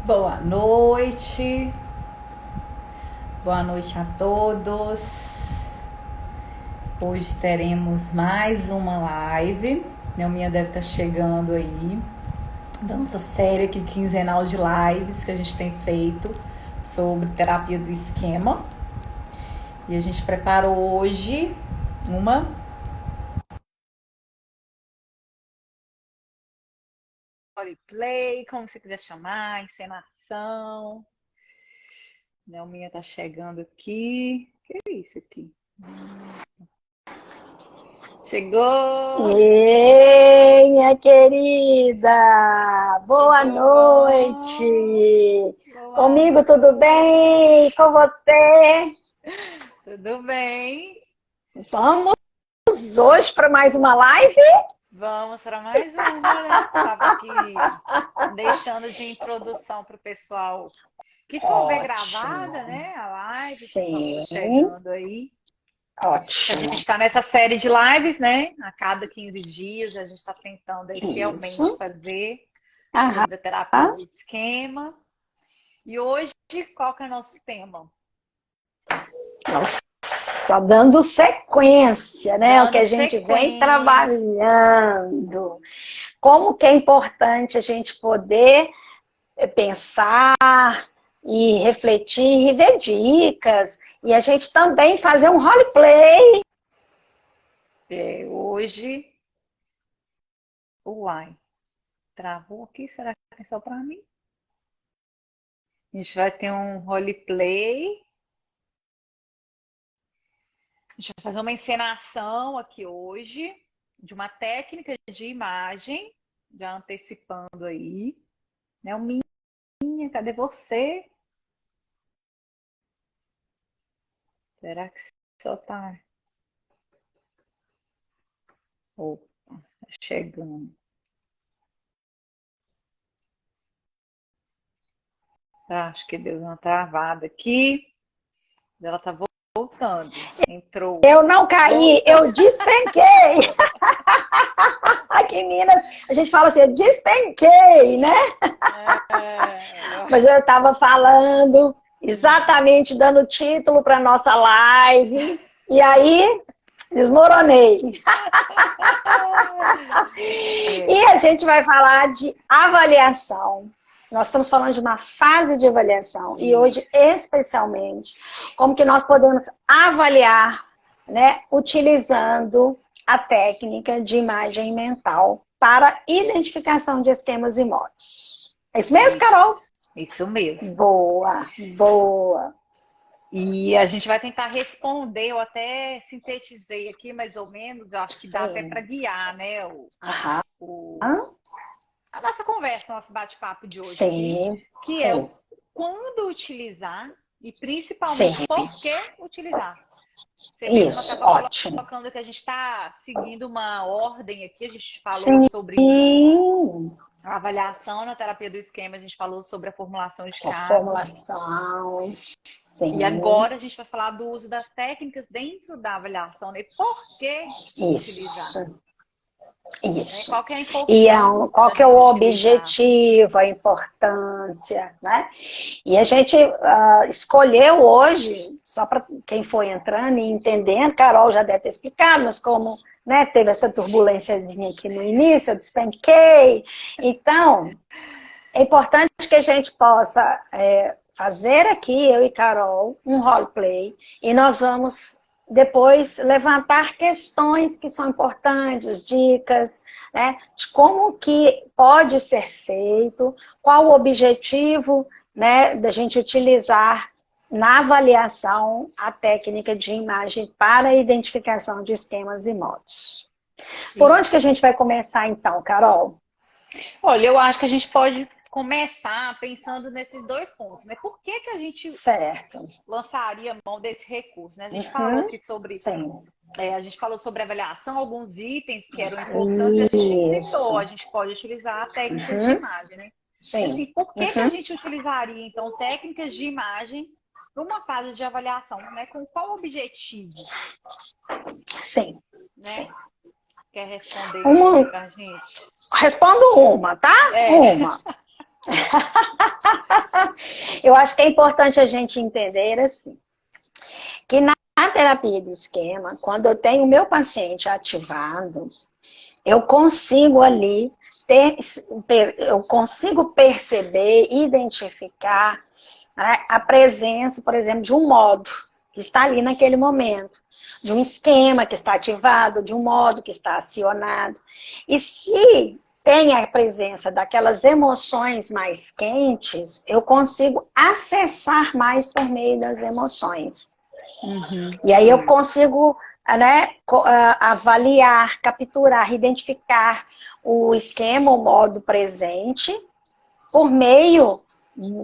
Boa noite a todos. Hoje teremos mais uma live. Nelminha deve estar chegando aí. Da nossa série aqui quinzenal de lives que a gente tem feito sobre terapia do esquema. E a gente preparou hoje uma roleplay, como você quiser chamar, encenação. Nelminha tá chegando aqui. Que é isso aqui? Chegou! Ei, minha querida! Boa Tudo bom? noite! Boa Comigo tudo noite. bem? Com você? Tudo bem? Vamos hoje para mais uma live? Vamos para mais uma, né? Tava aqui deixando de introdução para o pessoal que for ver gravada, Ótimo. né? A live, o pessoal que tá Sim, chegando aí. A gente ótimo. está nessa série de lives, né? A cada 15 dias a gente está tentando aí fielmente Isso. fazer Aham. sobre a terapia do esquema. E hoje, qual que é o nosso tema? Nossa, dando sequência, né? O que Dando a gente vem sequência. trabalhando. Como que é importante a gente poder pensar e refletir e ver dicas. E a gente também fazer um roleplay. Hoje, uai, travou aqui? Será que é só para mim? A gente vai ter um roleplay. A gente vai fazer uma encenação aqui hoje de uma técnica de imagem, já antecipando aí. Né? O Minha, cadê você? Será que só tá? Opa, tá chegando. Tá, acho que deu uma travada aqui. Ela tá voltando. Entrou. Eu não caí, Voltou. eu despenquei. Aqui em Minas, a gente fala assim, eu despenquei, né? Mas eu estava falando, exatamente dando título para nossa live, e aí desmoronei. E a gente vai falar de avaliação. Nós estamos falando de uma fase de avaliação e hoje, especialmente, como que nós podemos avaliar, né, utilizando a técnica de imagem mental para identificação de esquemas e modos. É isso mesmo, Carol? Isso mesmo. Boa, boa. E a gente vai tentar responder, eu até sintetizei aqui mais ou menos, eu acho que dá até para Sim. guiar, né, Aham. a nossa conversa, nosso bate-papo de hoje aqui, Sim, que é o sim, quando utilizar e principalmente sim. por que utilizar. Você mesma Isso, estava ótimo. colocando que a gente está seguindo uma ordem aqui, a gente falou Sim, sobre a avaliação na terapia do esquema, a gente falou sobre a formulação de a casos. formulação, E sim, agora a gente vai falar do uso das técnicas dentro da avaliação, né? Por que utilizar? isso, Né? isso. Qual que é a E importância qual da que é o gente utilizar? objetivo, a importância, né? E a gente escolheu hoje, só para quem foi entrando e entendendo, Carol já deve ter explicado, mas como, né, teve essa turbulênciazinha aqui no início, eu despenquei. Então, é importante que a gente possa fazer aqui, eu e Carol, um roleplay, e nós vamos depois levantar questões que são importantes, dicas, né, de como que pode ser feito, qual o objetivo, né, da gente utilizar na avaliação a técnica de imagem para a identificação de esquemas e modos. Por onde que a Isso. gente vai começar então, Carol? Olha, eu acho que a gente pode começar pensando nesses dois pontos, né? Por que que a gente Certo. lançaria mão desse recurso, né? A gente falou Uhum. aqui sobre, Sim. a gente falou sobre avaliação, alguns itens que eram importantes, e a gente citou, a Isso. gente pode utilizar técnicas de Uhum. imagem, né? E Sim. assim, por que que a Uhum. gente utilizaria, então, técnicas de imagem numa fase de avaliação, né? Com qual objetivo, Sim. né? Sim. Quer responder Uma, pra gente? respondo uma, tá? É, Uma. Eu acho que é importante a gente entender assim, que na terapia de esquema, quando eu tenho o meu paciente ativado, eu consigo ali eu consigo perceber, identificar, né, a presença, por exemplo, de um modo que está ali naquele momento, de um esquema que está ativado, de um modo que está acionado. E se tem a presença daquelas emoções mais quentes, eu consigo acessar mais por meio das emoções. E aí eu consigo, né, avaliar, capturar, identificar o esquema, o modo presente, por meio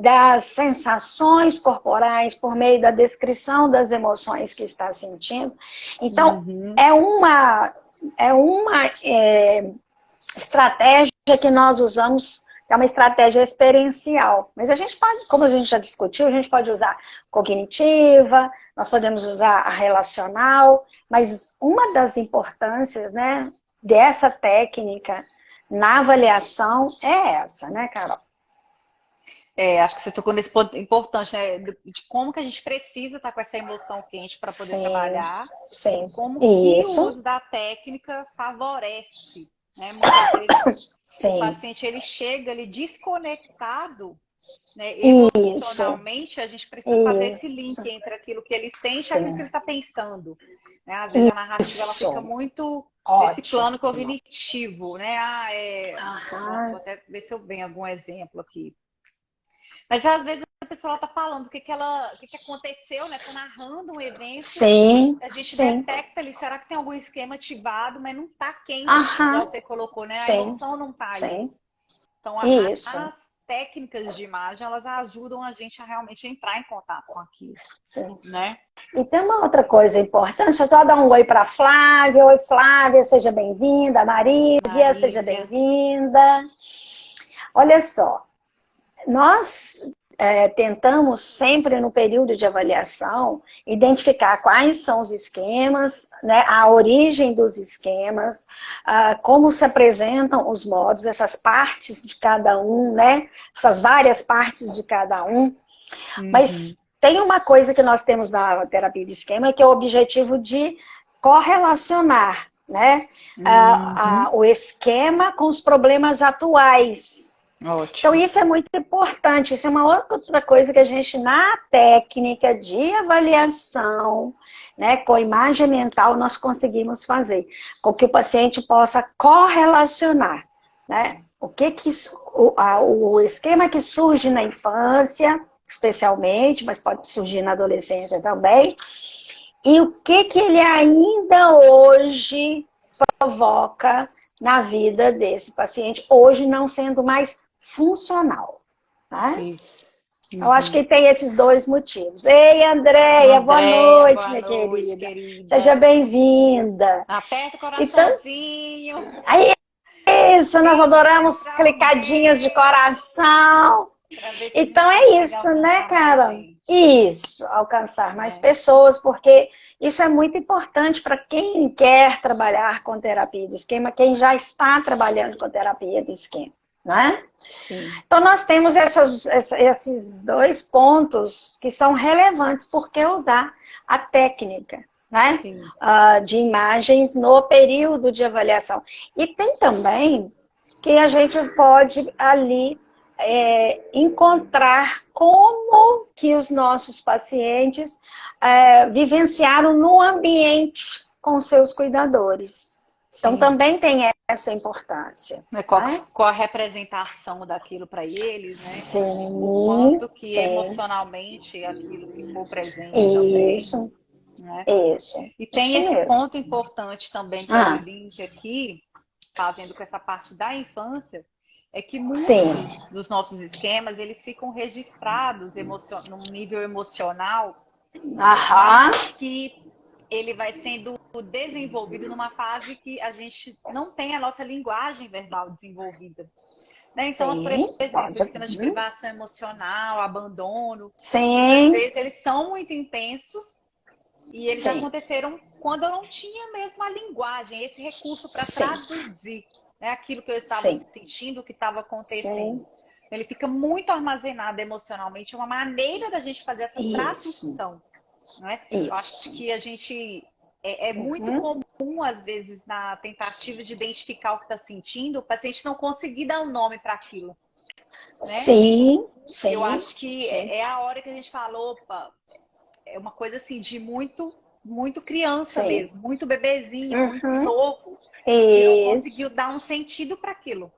das sensações corporais, por meio da descrição das emoções que está sentindo. Então, é uma estratégia que nós usamos, é uma estratégia experiencial. Mas a gente pode, como a gente já discutiu, a gente pode usar cognitiva, nós podemos usar a relacional, mas uma das importâncias, né, dessa técnica na avaliação é essa, né, Carol? Acho que você tocou nesse ponto importante, né? De como que a gente precisa estar com essa emoção quente para poder trabalhar. Sim. Como que Isso. o uso da técnica favorece, né? Muitas vezes o paciente ele chega ali desconectado, né? Emocionalmente, a gente precisa fazer esse link entre aquilo que ele sente e aquilo que ele está pensando. Né? Às vezes a narrativa ela fica muito nesse plano cognitivo, né? Vou até ver se eu venho algum exemplo aqui. Mas às vezes a pessoa está falando o que aconteceu, né? Está narrando um evento. Sim. A gente detecta ali, será que tem algum esquema ativado, mas não está quente, igual você colocou, né? A emoção não está ali. Então, as técnicas de imagem, elas ajudam a gente a realmente entrar em contato com aquilo. Né? E tem uma outra coisa importante, deixa eu só dar um oi para a Flávia. Oi, Flávia, seja bem-vinda. Marísia, seja bem-vinda. Olha só, nós tentamos sempre no período de avaliação identificar quais são os esquemas, né, a origem dos esquemas, como se apresentam os modos, essas partes de cada um, né, essas várias partes de cada um. Mas tem uma coisa que nós temos na terapia de esquema, que é o objetivo de correlacionar, né, o esquema com os problemas atuais. Ótimo. Então, isso é muito importante. Isso é uma outra coisa que a gente, na técnica de avaliação, né, com imagem mental, nós conseguimos fazer. Com que o paciente possa correlacionar, né, o esquema que surge na infância, especialmente, mas pode surgir na adolescência também, e o que ele ainda hoje provoca na vida desse paciente, hoje não sendo mais funcional. Né? Eu acho que tem esses dois motivos. Ei, Andréia, boa noite, minha querida. Seja bem-vinda. Aperta o coraçãozinho. Então, isso, nós adoramos clicadinhas de coração. Então é isso, né, cara? Isso, alcançar mais pessoas, porque isso é muito importante para quem quer trabalhar com terapia de esquema, quem já está trabalhando com terapia de esquema. Né? Então nós temos esses dois pontos que são relevantes, porque usar a técnica, né? De imagens no período de avaliação. E tem também que a gente pode ali encontrar como que os nossos pacientes vivenciaram no ambiente com seus cuidadores. Então, também tem essa importância. Qual a representação daquilo para eles, né? Sim, o quanto que emocionalmente aquilo ficou presente também. Né? Isso. E tem esse ponto importante também, que é o link aqui, fazendo com essa parte da infância, é que muitos dos nossos esquemas, eles ficam registrados num nível emocional, que ele vai sendo desenvolvido numa fase que a gente não tem a nossa linguagem verbal desenvolvida. Né? Então, por exemplo, esquemas de privação emocional, abandono, às vezes eles são muito intensos e eles aconteceram quando eu não tinha mesmo a linguagem, esse recurso para traduzir, né, aquilo que eu estava sentindo, o que estava acontecendo. ele fica muito armazenado emocionalmente, é uma maneira da gente fazer essa tradução, não é? Eu acho que a gente é muito comum, às vezes, na tentativa de identificar o que está sentindo, o paciente não conseguir dar um nome para aquilo, né? Sim. Eu acho que é a hora que a gente fala, opa, é uma coisa assim de muito criança mesmo, muito bebezinho, muito novo, que não conseguiu dar um sentido para aquilo.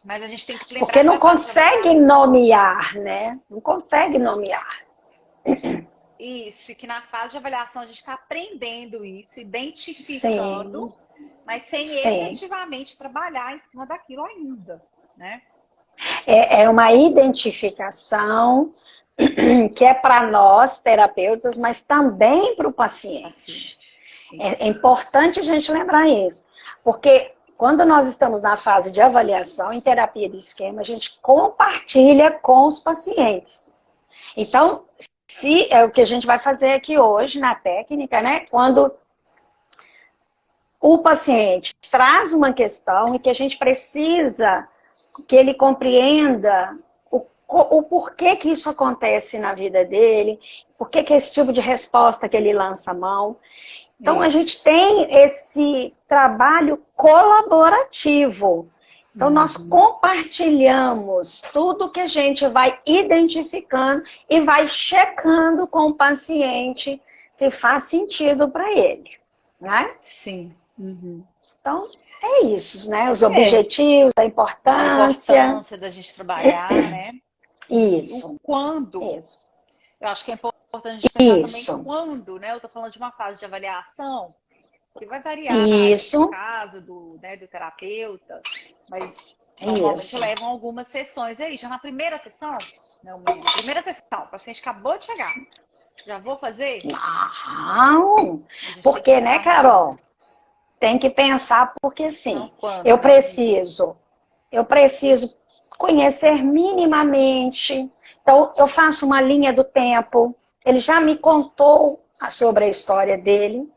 Mas a gente tem que lembrar. Porque não consegue nomear, né? Não consegue nomear. Isso, e que na fase de avaliação a gente está aprendendo isso, identificando, mas sem efetivamente trabalhar em cima daquilo ainda, né? É uma identificação que é para nós, terapeutas, mas também para o paciente. É importante a gente lembrar isso, porque quando nós estamos na fase de avaliação, em terapia do esquema, a gente compartilha com os pacientes. Então, é o que a gente vai fazer aqui hoje na técnica, né? Quando o paciente traz uma questão e que a gente precisa que ele compreenda o porquê que isso acontece na vida dele, por que esse tipo de resposta que ele lança a mão. Então, a gente tem esse trabalho colaborativo. Então, nós compartilhamos tudo que a gente vai identificando e vai checando com o paciente se faz sentido para ele, né? Sim. Então, é isso, né? Os objetivos, a importância da gente trabalhar, né? Isso. O quando. Isso. Eu acho que é importante a gente pensar também quando, né? Eu tô falando de uma fase de avaliação, que vai variar no caso do terapeuta, mas normalmente levam algumas sessões aí. Já na primeira sessão, o paciente acabou de chegar. Já vou fazer? Não, porque, né, Carol? Tem que pensar, porque assim, eu preciso conhecer minimamente. Então, eu faço uma linha do tempo. Ele já me contou sobre a história dele,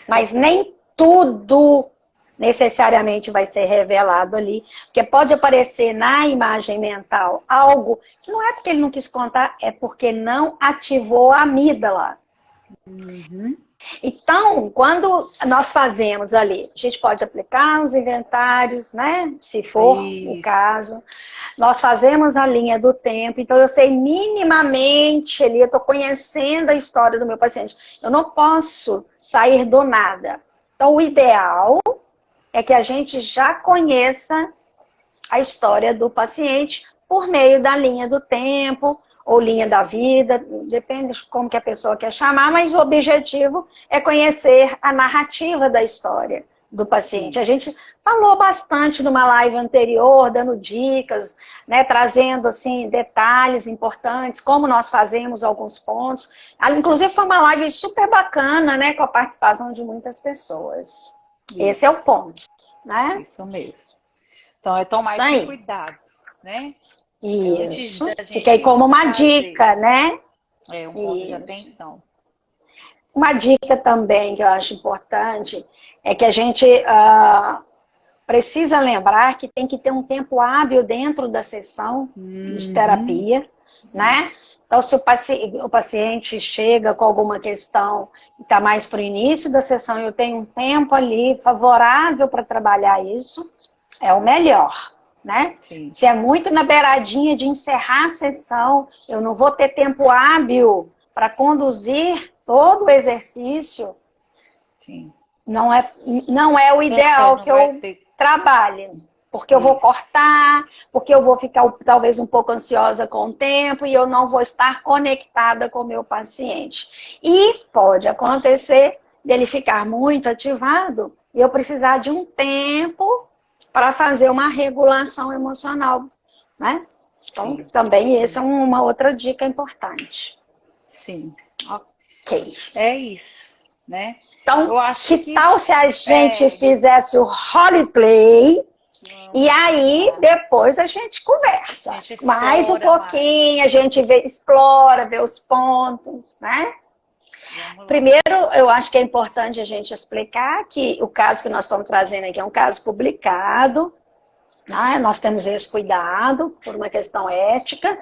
mas nem tudo necessariamente vai ser revelado ali, porque pode aparecer na imagem mental algo que não é porque ele não quis contar, é porque não ativou a amígdala. Então, quando nós fazemos ali, a gente pode aplicar os inventários, né? Se for o caso. Nós fazemos a linha do tempo, então eu sei minimamente ali, eu estou conhecendo a história do meu paciente. Eu não posso sair do nada. Então, o ideal é que a gente já conheça a história do paciente por meio da linha do tempo, ou linha da vida, depende de como que a pessoa quer chamar, mas o objetivo é conhecer a narrativa da história do paciente. A gente falou bastante numa live anterior, dando dicas, né, trazendo assim, detalhes importantes, como nós fazemos alguns pontos. Inclusive foi uma live super bacana, né, com a participação de muitas pessoas. Esse é o ponto, né? Isso mesmo. Então é tomar esse cuidado, né? Isso, fiquei como uma dica, né? Um ponto de atenção. Uma dica também que eu acho importante é que a gente precisa lembrar que tem que ter um tempo hábil dentro da sessão de terapia, né? Então, se o paciente chega com alguma questão e está mais para o início da sessão, eu tenho um tempo ali favorável para trabalhar isso, é o melhor. Né? Se é muito na beiradinha de encerrar a sessão, eu não vou ter tempo hábil para conduzir todo o exercício, não é o ideal que eu trabalhe. Porque eu vou cortar, porque eu vou ficar talvez um pouco ansiosa com o tempo e eu não vou estar conectada com o meu paciente. E pode acontecer dele ficar muito ativado e eu precisar de um tempo para fazer uma regulação emocional, né? Então, também essa é uma outra dica importante. Sim. Ok. É isso, né? Então, eu acho que tal se a gente fizesse o roleplay e aí depois a gente conversa. Mais um pouquinho, a gente explora, vê os pontos, né? Primeiro, eu acho que é importante a gente explicar que o caso que nós estamos trazendo aqui é um caso publicado, Nós temos esse cuidado por uma questão ética,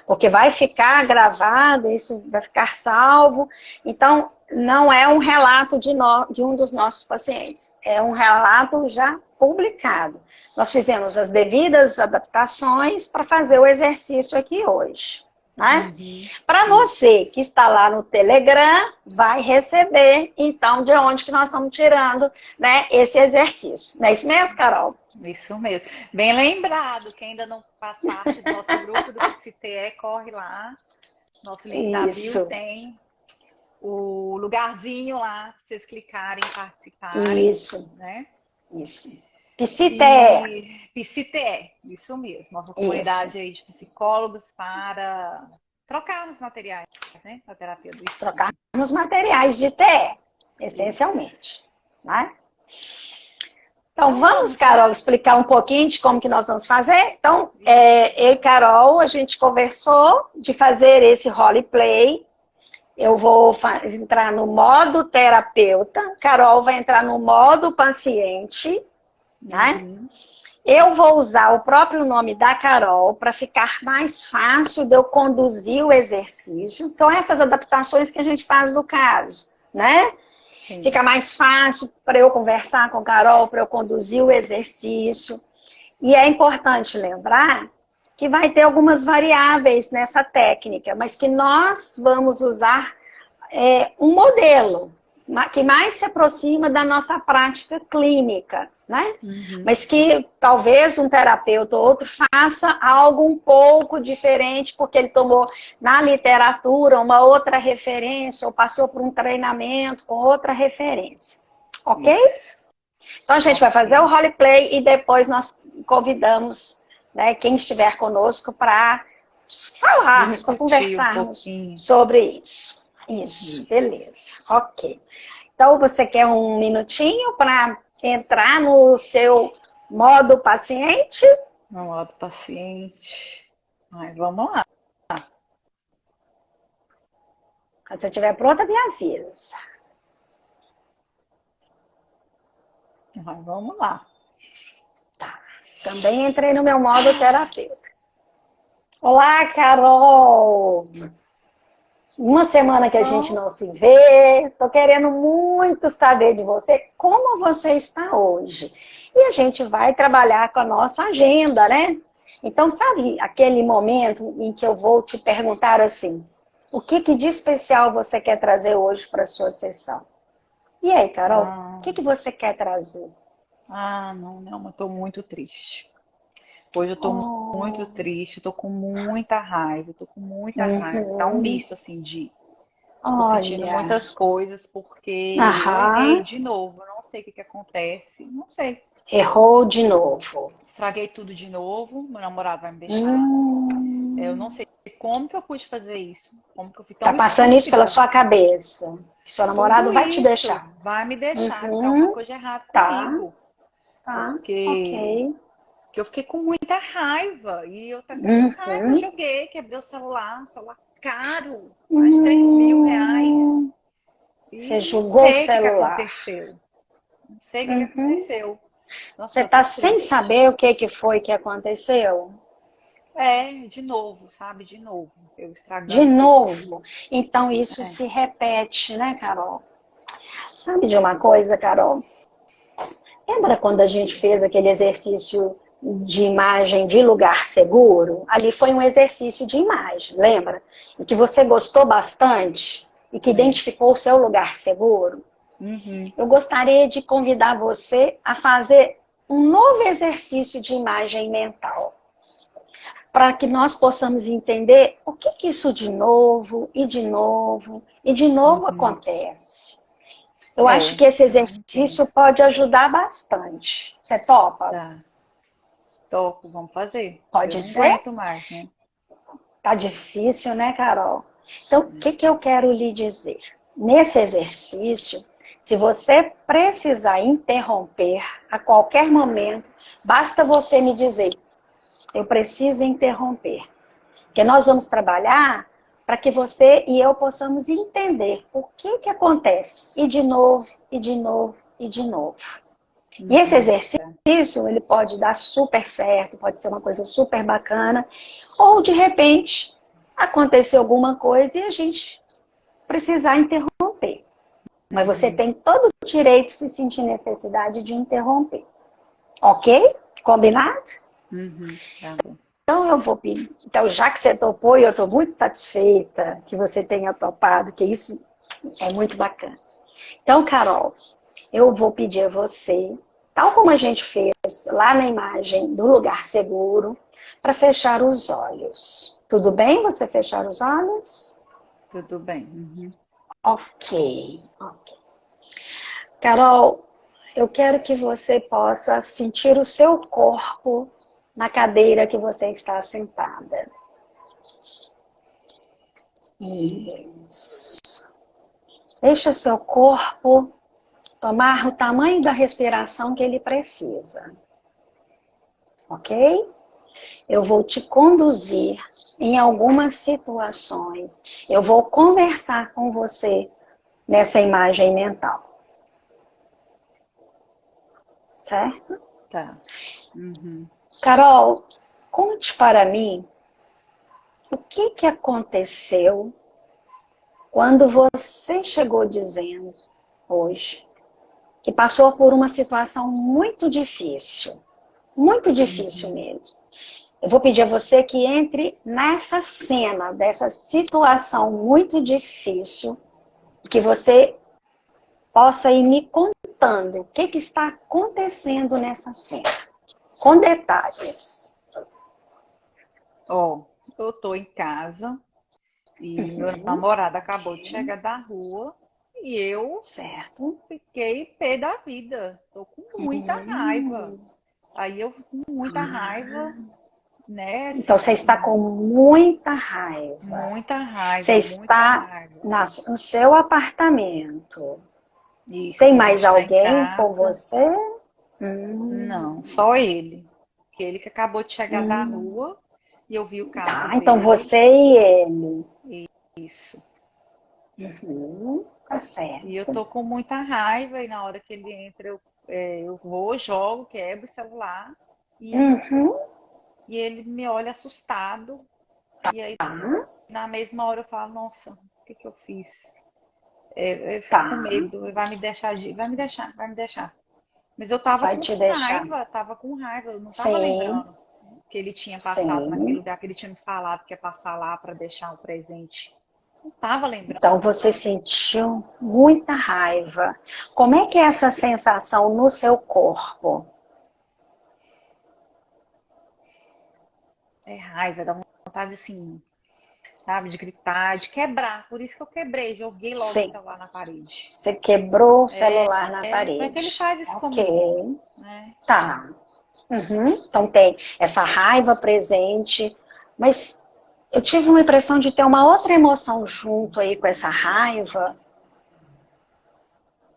porque vai ficar gravado, isso vai ficar salvo. Então, não é um relato de um dos nossos pacientes, é um relato já publicado. Nós fizemos as devidas adaptações para fazer o exercício aqui hoje. Né? Para você que está lá no Telegram, vai receber, então, de onde que nós estamos tirando, né, esse exercício. Não é isso mesmo, Carol? Isso mesmo. Bem lembrado, quem ainda não faz parte do nosso grupo do PsiTE, corre lá. Nosso link da bio tem o lugarzinho lá, para vocês clicarem e participarem. Isso. Né? Isso. PsiTE. PsiTE, isso mesmo. Uma comunidade aí de psicólogos para trocarmos materiais, né? Da terapia do estudo. Trocarmos materiais de TE, essencialmente. Né? Então, vamos, Carol, explicar um pouquinho de como que nós vamos fazer. Então, eu e Carol, a gente conversou de fazer esse roleplay. Eu vou entrar no modo terapeuta, Carol vai entrar no modo paciente, né? Eu vou usar o próprio nome da Carol para ficar mais fácil de eu conduzir o exercício. São essas adaptações que a gente faz no caso, né? Sim. Fica mais fácil para eu conversar com a Carol, para eu conduzir o exercício. E é importante lembrar que vai ter algumas variáveis nessa técnica, mas que nós vamos usar um modelo que mais se aproxima da nossa prática clínica, né? Mas que talvez um terapeuta ou outro faça algo um pouco diferente, porque ele tomou na literatura uma outra referência, ou passou por um treinamento com outra referência. Ok? Então a gente vai fazer o roleplay e depois nós convidamos, né, quem estiver conosco para falarmos, para conversarmos sobre isso. Isso, beleza. Ok. Então, você quer um minutinho para entrar no seu modo paciente? No modo paciente. Vamos lá. Quando você estiver pronta, me avisa. Vamos lá. Tá. Também entrei no meu modo terapeuta. Olá, Carol! Uma semana que a gente não se vê, tô querendo muito saber de você, como você está hoje. E a gente vai trabalhar com a nossa agenda, né? Então, sabe aquele momento em que eu vou te perguntar assim, o que de especial você quer trazer hoje para a sua sessão? E aí, Carol, o que você quer trazer? Não, eu tô muito triste. Hoje eu tô muito triste, tô com muita raiva, raiva. Tá um misto, assim, tô sentindo muitas coisas, porque eu errei de novo. Eu não sei o que acontece, não sei. Errou de novo. Estraguei tudo de novo, meu namorado vai me deixar. Eu não sei como que eu pude fazer isso. Como que eu fui tão Tá passando isso pela sua cabeça. Seu namorado vai te deixar. Vai me deixar, tem alguma coisa errada comigo. Tá, ok. Que eu fiquei com muita raiva. E eu tava com raiva, joguei, quebrei o celular caro, mais de 3.000 reais. Você jogou o celular. Não sei o que aconteceu. Nossa, você tá sem saber o que foi que aconteceu? De novo, sabe? De novo. Eu estraguei. De novo? Então isso se repete, né, Carol? Sabe de uma coisa, Carol? Lembra quando a gente fez aquele exercício de imagem de lugar seguro? Ali foi um exercício de imagem, lembra? E que você gostou bastante e que identificou o seu lugar seguro. Eu gostaria de convidar você a fazer um novo exercício de imagem mental, para que nós possamos entender o que isso de novo, e de novo, e de novo acontece. Eu acho que esse exercício pode ajudar bastante. Você topa? Tá. Topo, vamos fazer. Pode ser? Não aguento mais, né? Tá difícil, né, Carol? Então, o que eu quero lhe dizer? Nesse exercício, se você precisar interromper a qualquer momento, basta você me dizer, eu preciso interromper. Porque nós vamos trabalhar para que você e eu possamos entender o que acontece. E de novo, e de novo, e de novo. E esse exercício, ele pode dar super certo, pode ser uma coisa super bacana, ou de repente acontecer alguma coisa e a gente precisar interromper. Mas você tem todo o direito, se sentir necessidade de interromper. Ok? Combinado? Tá bom. Então eu vou pedir. Então, já que você topou, e eu estou muito satisfeita que você tenha topado, que isso é muito bacana. Então, Carol, eu vou pedir a você, tal como a gente fez lá na imagem do lugar seguro, para fechar os olhos. Tudo bem você fechar os olhos? Tudo bem. Ok. Carol, eu quero que você possa sentir o seu corpo na cadeira que você está sentada. Isso. Deixa seu corpo tomar o tamanho da respiração que ele precisa. Ok? Eu vou te conduzir em algumas situações. Eu vou conversar com você nessa imagem mental. Certo? Tá. Carol, conte para mim o que aconteceu quando você chegou dizendo hoje que passou por uma situação muito difícil mesmo. Eu vou pedir a você que entre nessa cena, dessa situação muito difícil, que você possa ir me contando o que está acontecendo nessa cena, com detalhes. Eu tô em casa e meu namorado acabou de chegar da rua e eu fiquei pé da vida. Tô com muita raiva. Aí eu com muita raiva, né? Então você está com muita raiva. Muita raiva. Você está no seu apartamento. Isso, tem mais alguém com você? Não, só ele. Que ele que acabou de chegar da rua e eu vi o carro dele. Então você e ele. Isso. Tá certo. E eu tô com muita raiva e na hora que ele entra eu vou, jogo, quebro o celular e ele me olha assustado. E aí na mesma hora eu falo, nossa, o que eu fiz? Eu fico com medo, vai me deixar. Mas eu tava com raiva, eu não tava lembrando que ele tinha passado naquele lugar, que ele tinha me falado que ia passar lá para deixar um presente. Não tava lembrando. Então você sentiu muita raiva. Como é que é essa sensação no seu corpo? É raiva, dá vontade assim, sabe, de gritar, de quebrar. Por isso que eu quebrei, joguei logo o celular na parede. Você quebrou o celular na parede. Como é que ele faz isso comigo? Né? Tá. Então tem essa raiva presente, mas eu tive uma impressão de ter uma outra emoção junto aí com essa raiva.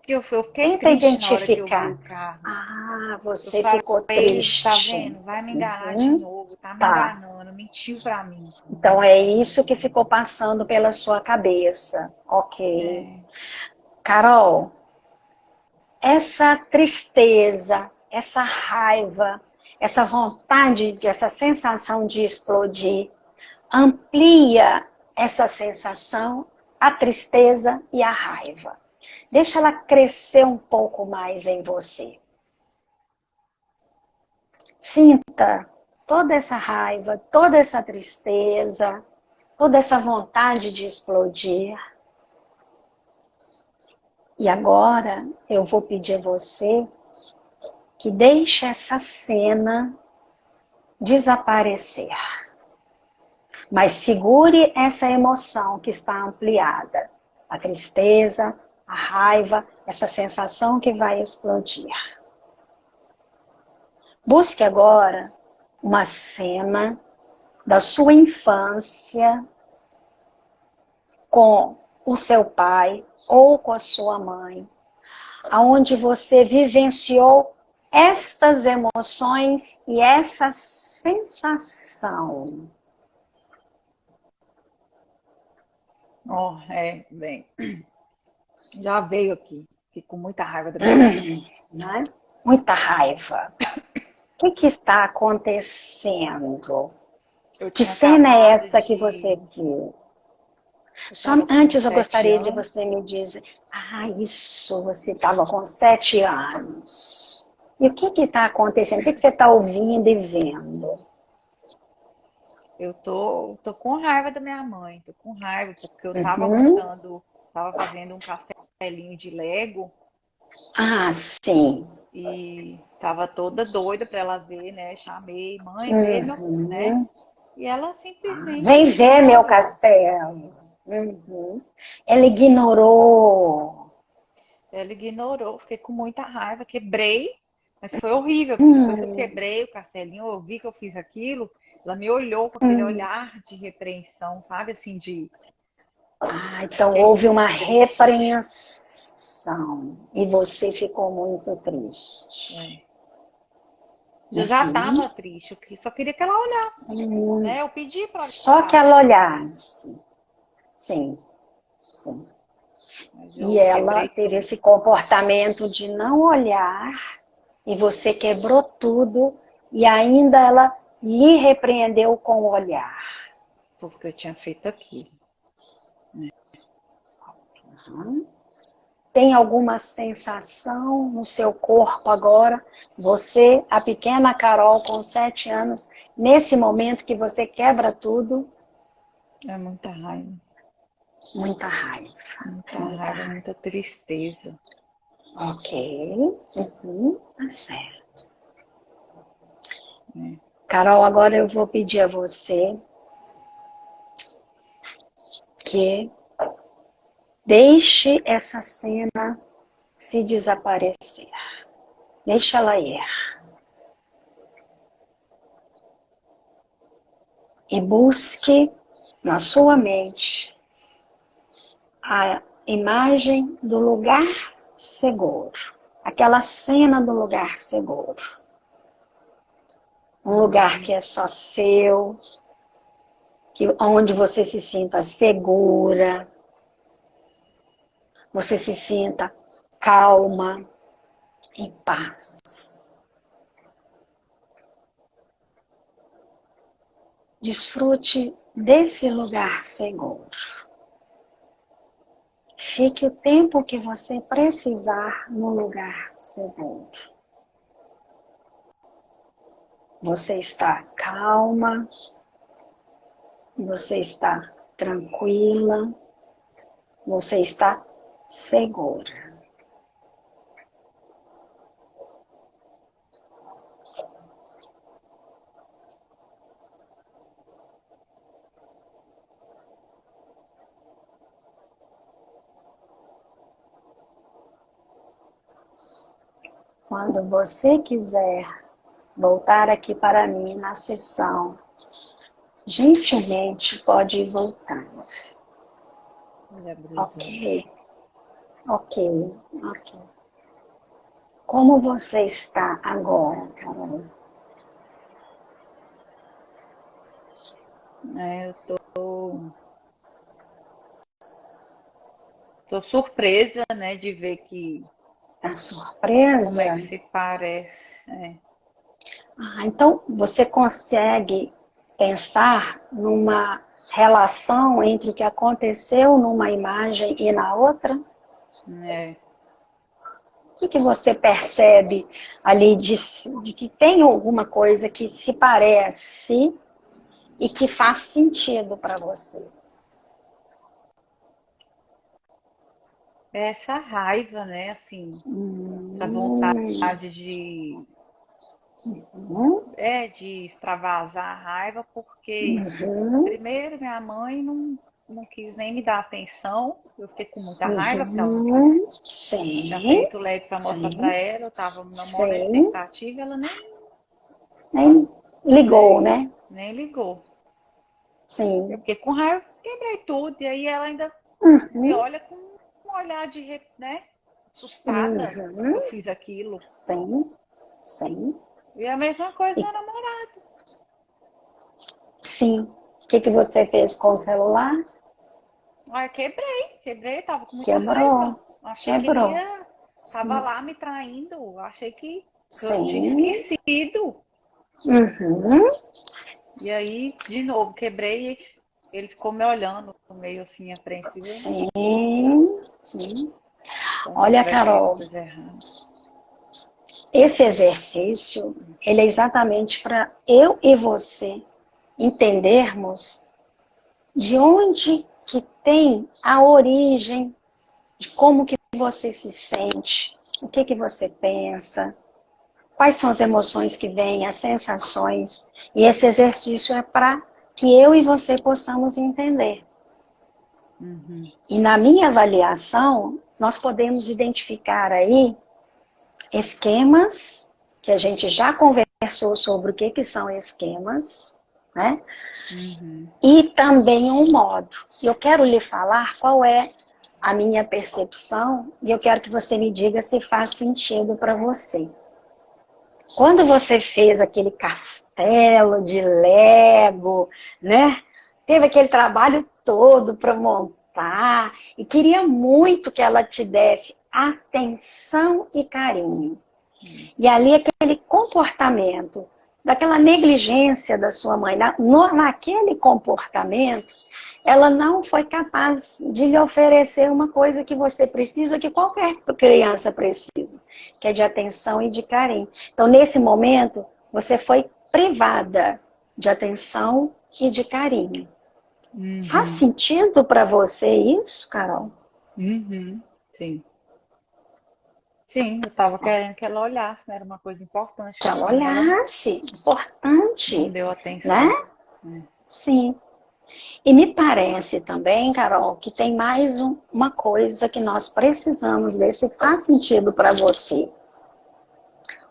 Eu fiquei Tenta triste identificar. Na hora que eu vi o carro. Você ficou triste. Tá vendo? Vai me enganar de novo, tá me enganando, mentiu pra mim. Então é isso que ficou passando pela sua cabeça. Ok. Carol, essa tristeza, essa raiva, essa vontade, essa sensação de explodir, amplia essa sensação, a tristeza e a raiva. Deixa ela crescer um pouco mais em você. Sinta toda essa raiva, toda essa tristeza, toda essa vontade de explodir. E agora eu vou pedir a você que deixe essa cena desaparecer. Mas segure essa emoção que está ampliada. A tristeza, a raiva, essa sensação que vai explodir. Busque agora uma cena da sua infância com o seu pai ou com a sua mãe, aonde você vivenciou estas emoções e essa sensação. Bem, já veio aqui. Fiquei com muita raiva da minha mãe. Né? muita raiva. O que está acontecendo? Que cena é essa que você viu? Só antes eu gostaria de você me dizer, isso, você estava com 7 anos. E o que está acontecendo? O que você está ouvindo e vendo? Eu tô com raiva da minha mãe, tô com raiva, porque eu tava fazendo um castelinho de Lego. Sim. E tava toda doida pra ela ver, né? Chamei, mãe, vê meu, né? E ela simplesmente... Vem ver meu castelo. Ela ignorou. Ela ignorou, fiquei com muita raiva, quebrei, mas foi horrível, porque depois que eu quebrei o castelinho, eu vi que eu fiz aquilo, ela me olhou com aquele olhar de repreensão, sabe, assim, de... Então houve uma repreensão e você ficou muito triste. Eu já estava triste, eu só queria que ela olhasse, né? Eu pedi para ela só que ela olhasse. Sim. E ela teve esse comportamento de não olhar e você quebrou tudo e ainda ela lhe repreendeu com o olhar. Tudo que eu tinha feito aqui. Tem alguma sensação no seu corpo agora? Você, a pequena Carol com 7 anos, nesse momento que você quebra tudo? É muita raiva. Muita raiva. Muita tristeza. Ok. Tá certo. Carol, agora eu vou pedir a você que deixe essa cena se desaparecer. Deixa ela ir. E busque na sua mente a imagem do lugar seguro. Aquela cena do lugar seguro. Um lugar que é só seu, onde você se sinta segura, você se sinta calma, em paz. Desfrute desse lugar seguro. Fique o tempo que você precisar no lugar seguro. Você está calma, você está tranquila, você está segura. Quando você quiser voltar aqui para mim na sessão, gentilmente pode ir voltando. Ok. Como você está agora, Carol? Eu tô surpresa, né, de ver que... Tá surpresa? Como é que se parece? Então você consegue pensar numa relação entre o que aconteceu numa imagem e na outra? O que você percebe ali de que tem alguma coisa que se parece e que faz sentido para você? Essa raiva, né, assim, essa vontade de extravasar a raiva, porque primeiro minha mãe não quis nem me dar atenção, eu fiquei com muita raiva, porque ela não quis. Eu tinha feito o Lego para mostrar para ela, eu estava na maior expectativa, ela nem ligou, né? Nem ligou. Sim. Eu fiquei com raiva, quebrei tudo, e aí ela ainda me olha com um olhar de, né, assustada que eu fiz aquilo. Sim. E a mesma coisa meu namorado. Sim. O que você fez com o celular? Quebrei, tava com muita raiva. Achei Quebrou. que ele tava lá me traindo, achei que Eu tinha esquecido. Uhum. E aí, de novo, quebrei e ele ficou me olhando, meio assim, apreensivo. Sim, sim. Então, Olha, Carol, esse exercício, ele é exatamente para eu e você entendermos de onde que tem a origem de como que você se sente, o que que você pensa, quais são as emoções que vêm, as sensações. E esse exercício é para que eu e você possamos entender. Uhum. E na minha avaliação, nós podemos identificar aí esquemas, que a gente já conversou sobre o que que são esquemas, né? Uhum. E também um modo. Eu quero lhe falar qual é a minha percepção e eu quero que você me diga se faz sentido para você. Quando você fez aquele castelo de Lego, né? Teve aquele trabalho todo para montar e queria muito que ela te desse atenção e carinho. E ali aquele comportamento, daquela negligência da sua mãe, naquele comportamento, ela não foi capaz de lhe oferecer uma coisa que você precisa, que qualquer criança precisa, que é de atenção e de carinho. Então, nesse momento, você foi privada de atenção e de carinho. Uhum. Faz sentido para você isso, Carol? Uhum. Sim. Sim, eu estava querendo que ela olhasse, né? Era uma coisa importante Que ela para mim. Ela olhasse, importante, não deu atenção. né? Sim. E me parece também, Carol, que tem mais uma coisa que nós precisamos ver se faz sentido para você.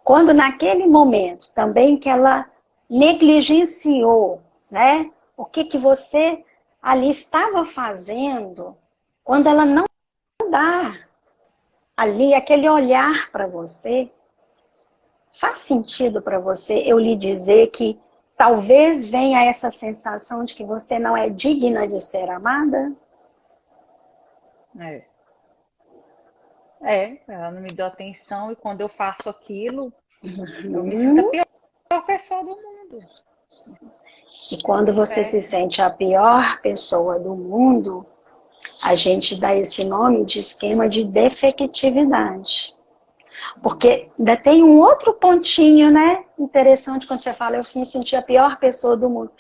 Quando naquele momento também que ela negligenciou, né? O que que você ali estava fazendo, quando ela não dá ali aquele olhar para você, faz sentido para você eu lhe dizer que talvez venha essa sensação de que você não é digna de ser amada? Ela não me deu atenção e quando eu faço aquilo, eu me sinto a pior pessoa do mundo. E quando você se sente a pior pessoa do mundo, a gente dá esse nome de esquema de defectividade. Porque ainda tem um outro pontinho, né? Interessante quando você fala, eu me senti a pior pessoa do mundo.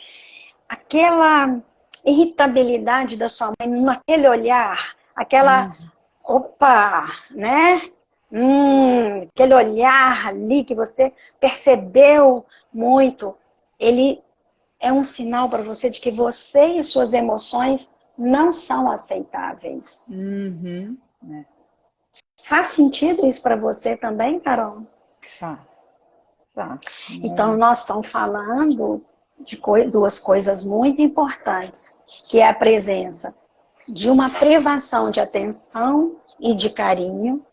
Aquela irritabilidade da sua mãe, naquele olhar, aquela, opa, né? Aquele olhar ali que você percebeu muito, ele é um sinal para você de que você e suas emoções não são aceitáveis. Uhum. Faz sentido isso para você também, Carol? Faz. Então, nós estamos falando de duas coisas muito importantes, que é a presença de uma privação de atenção e de carinho,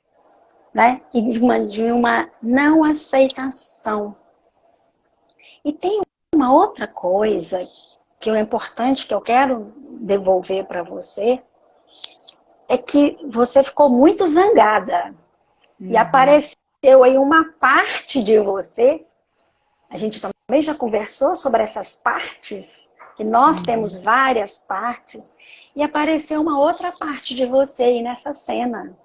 né? E de uma não aceitação. E tem uma outra coisa que é importante, que eu quero devolver para você, é que você ficou muito zangada. E apareceu aí uma parte de você, a gente também já conversou sobre essas partes, que nós temos várias partes, e apareceu uma outra parte de você aí nessa cena,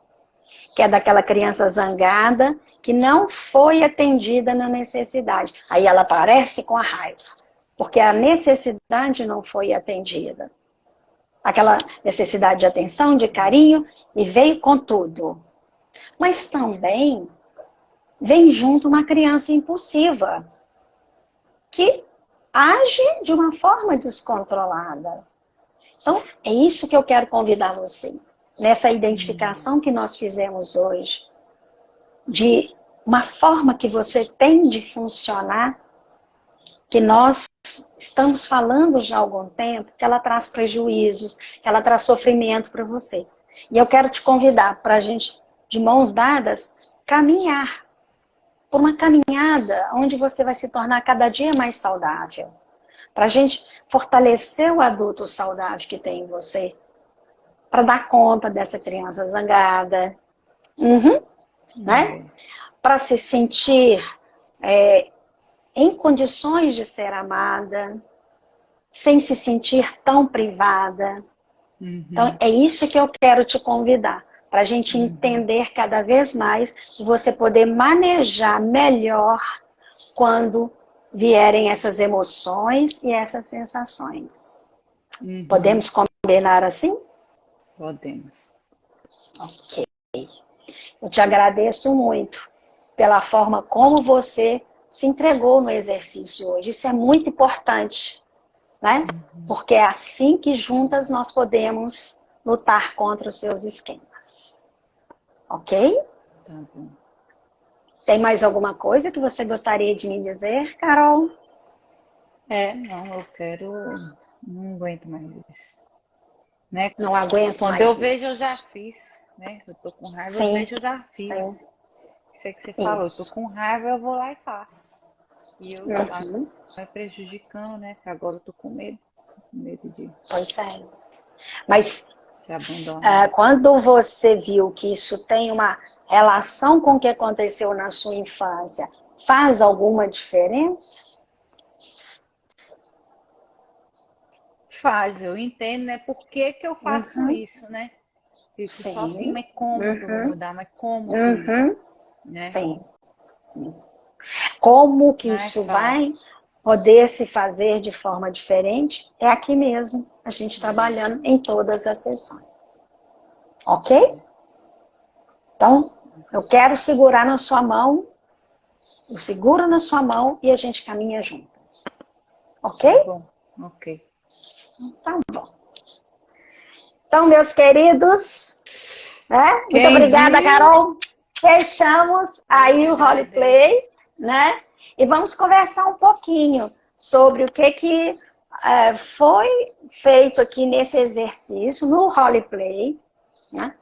que é daquela criança zangada, que não foi atendida na necessidade. Aí ela aparece com a raiva, porque a necessidade não foi atendida. Aquela necessidade de atenção, de carinho, e veio com tudo. Mas também vem junto uma criança impulsiva, que age de uma forma descontrolada. Então, é isso que eu quero convidar você. Nessa identificação que nós fizemos hoje, de uma forma que você tem de funcionar, que nós estamos falando já há algum tempo, que ela traz prejuízos, que ela traz sofrimento para você. E eu quero te convidar para a gente, de mãos dadas, caminhar por uma caminhada onde você vai se tornar cada dia mais saudável. Para a gente fortalecer o adulto saudável que tem em você. Para dar conta dessa criança zangada. né? Para se sentir em condições de ser amada, sem se sentir tão privada. Então, é isso que eu quero te convidar, para a gente entender cada vez mais e você poder manejar melhor quando vierem essas emoções e essas sensações. Podemos combinar assim? Podemos. Ok. Eu te agradeço muito pela forma como você se entregou no exercício hoje. Isso é muito importante, né? Porque é assim que juntas nós podemos lutar contra os seus esquemas. Ok? Tá bom. Tem mais alguma coisa que você gostaria de me dizer, Carol? Não, eu quero. Não aguento mais isso. Né? Não aguento Quando mais eu isso. vejo, eu já fiz. Né? Eu tô com raiva, Sim, eu vejo, eu já fiz. sim. Isso é que você falou. Eu tô Isso. com raiva, eu vou lá e faço. E eu vai prejudicando, né? Porque agora eu tô com medo. Com medo de Pois é. Mas se abandonar. quando você viu que isso tem uma relação com o que aconteceu na sua infância, faz alguma diferença? Faz, eu entendo, né? Por que que eu faço isso, né? Fico só assim, mas como que eu vou mudar? Mas como que, né? Sim, sim. Como que Mas isso vai fácil. poder se fazer de forma diferente? É aqui mesmo, a gente trabalhando em todas as sessões. Ok? Então, eu quero segurar na sua mão, eu seguro na sua mão e a gente caminha juntas. Ok? Tá bom, ok. Tá bom. Então, meus queridos, né? Muito Quem obrigada, viu? Carol. Fechamos aí o roleplay, né? E vamos conversar um pouquinho sobre o que foi feito aqui nesse exercício, no roleplay, né?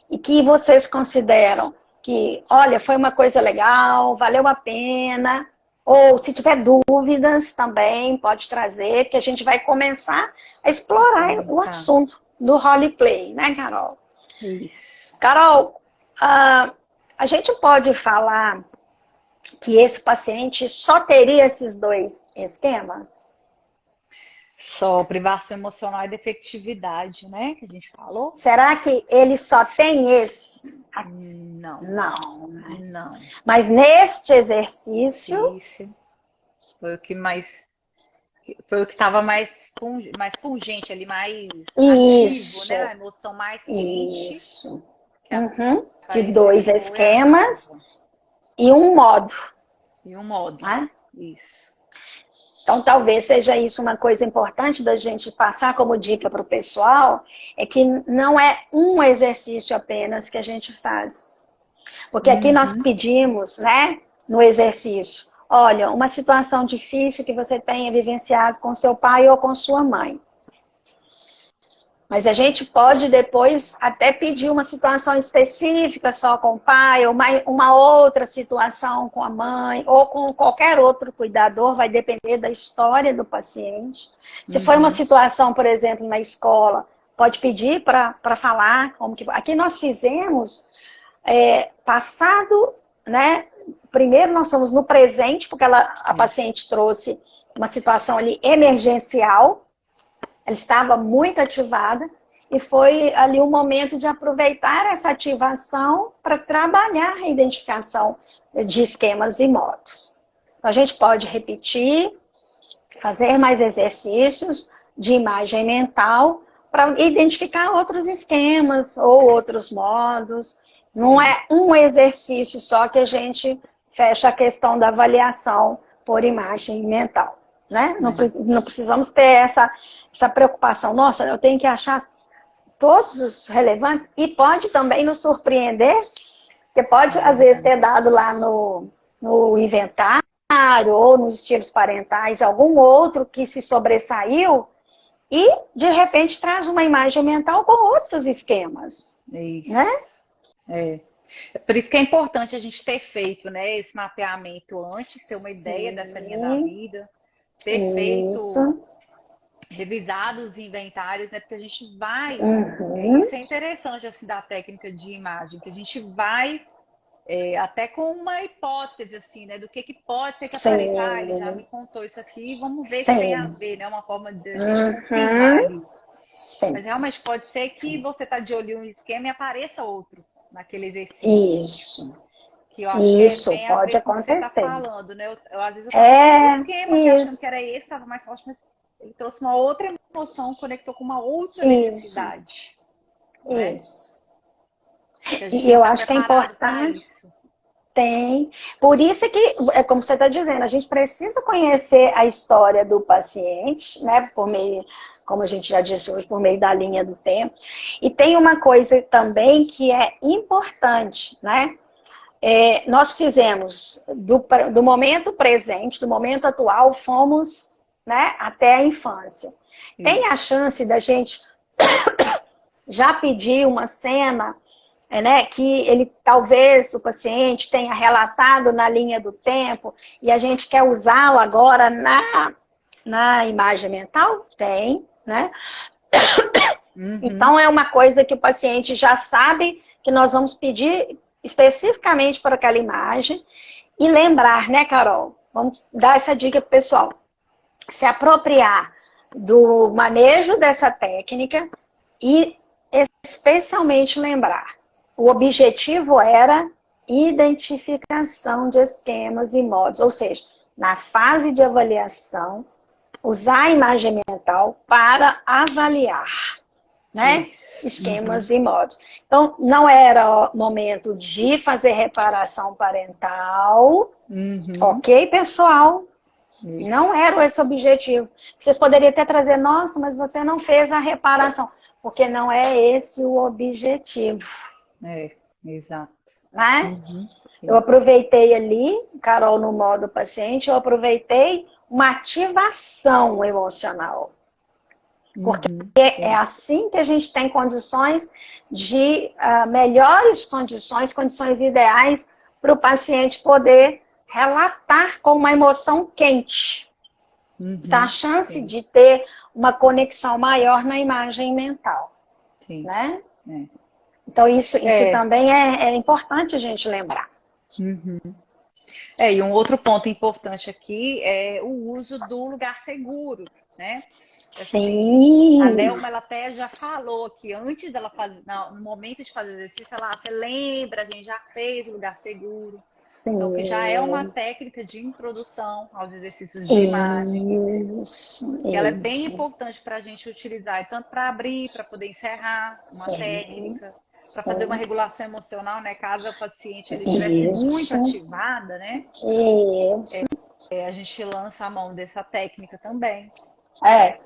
E que vocês consideram que, olha, foi uma coisa legal, valeu a pena, ou se tiver dúvidas também, pode trazer, que a gente vai começar a explorar o assunto do roleplay, né, Carol? Isso. Carol, a gente pode falar que esse paciente só teria esses dois esquemas? Só privação emocional e defectividade, né? Que a gente falou? Será que ele só tem esse? Não. Não, né? Não. Mas neste exercício... Isso foi o que mais... Foi o que estava mais pungente ali, mais ativo, né? A emoção mais quente. Isso. De dois esquemas e um modo. E um modo. Né? Isso. Então, talvez seja isso uma coisa importante da gente passar como dica para o pessoal, é que não é um exercício apenas que a gente faz. Porque aqui nós pedimos, né, no exercício, olha, uma situação difícil que você tenha vivenciado com seu pai ou com sua mãe. Mas a gente pode depois até pedir uma situação específica só com o pai, ou uma outra situação com a mãe, ou com qualquer outro cuidador, vai depender da história do paciente. Se foi uma situação, por exemplo, na escola, pode pedir para falar como que... Aqui nós fizemos passado, né? Primeiro nós somos no presente, porque a paciente trouxe uma situação ali emergencial. Ela estava muito ativada e foi ali o momento de aproveitar essa ativação para trabalhar a identificação de esquemas e modos. Então, a gente pode repetir, fazer mais exercícios de imagem mental para identificar outros esquemas ou outros modos. Não é um exercício só que a gente fecha a questão da avaliação por imagem mental. Né? Não precisamos ter essa preocupação. Nossa, eu tenho que achar todos os relevantes e pode também nos surpreender, porque pode, às vezes, ter dado lá no inventário ou nos estilos parentais algum outro que se sobressaiu e, de repente, traz uma imagem mental com outros esquemas. Isso. Né? Por isso que é importante a gente ter feito, né, esse mapeamento antes, ter uma ideia dessa linha da vida, ter feito, revisado os inventários, né? Porque a gente vai, isso é interessante assim da técnica de imagem, que a gente vai até com uma hipótese, assim, né? Do que pode ser que Sim. apareça. Ah, ele já me contou isso aqui, vamos ver se Sim. tem a ver, né? Uma forma de a gente confirmar ali. Sim. Mas realmente pode ser que você tá de olho em um esquema e apareça outro naquele exercício. Isso. Que eu acho Isso, que tem a pode ver com o que você acontecer. está falando, né? Às vezes eu passei um esquema que achando Isso. que era esse, estava mais forte, mas ele trouxe uma outra emoção, conectou com uma outra Isso. necessidade. Né? Isso. Que a gente E tem eu que estar acho que é preparado para importante. isso. Tem. Por isso é que, é como você está dizendo, a gente precisa conhecer a história do paciente, né? Por meio, como a gente já disse hoje, por meio da linha do tempo. E tem uma coisa também que é importante, né? Nós fizemos do momento presente, do momento atual, fomos, né, até a infância. Tem a chance da gente já pedir uma cena, né, que ele talvez o paciente tenha relatado na linha do tempo e a gente quer usá-lo agora na imagem mental? Tem, né? Então é uma coisa que o paciente já sabe que nós vamos pedir especificamente para aquela imagem e lembrar, né, Carol? Vamos dar essa dica pro pessoal. Se apropriar do manejo dessa técnica e especialmente lembrar. O objetivo era identificação de esquemas e modos, ou seja, na fase de avaliação, usar a imagem mental para avaliar, né? Esquemas e modos. Então, não era o momento de fazer reparação parental, ok, pessoal? Não era esse o objetivo. Vocês poderiam até trazer, nossa, mas você não fez a reparação, porque não é esse o objetivo. Exato. Né? Eu aproveitei ali, Carol, no modo paciente, eu aproveitei uma ativação emocional. Porque é assim que a gente tem condições de melhores condições ideais para o paciente poder relatar com uma emoção quente. Então, a chance de ter uma conexão maior na imagem mental. Né? Então, isso também é importante a gente lembrar. E um outro ponto importante aqui é o uso do lugar seguro, né? Sim. A Nelma, ela até já falou que antes dela fazer, no momento de fazer exercício, você lembra, a gente já fez o lugar seguro. Sim. Então, que já é uma técnica de introdução aos exercícios de imagem. Isso. Ela é bem importante para a gente utilizar, tanto para abrir, para poder encerrar uma técnica, para fazer uma regulação emocional, né? Caso o paciente ele estivesse muito ativada, né? A gente lança a mão dessa técnica também.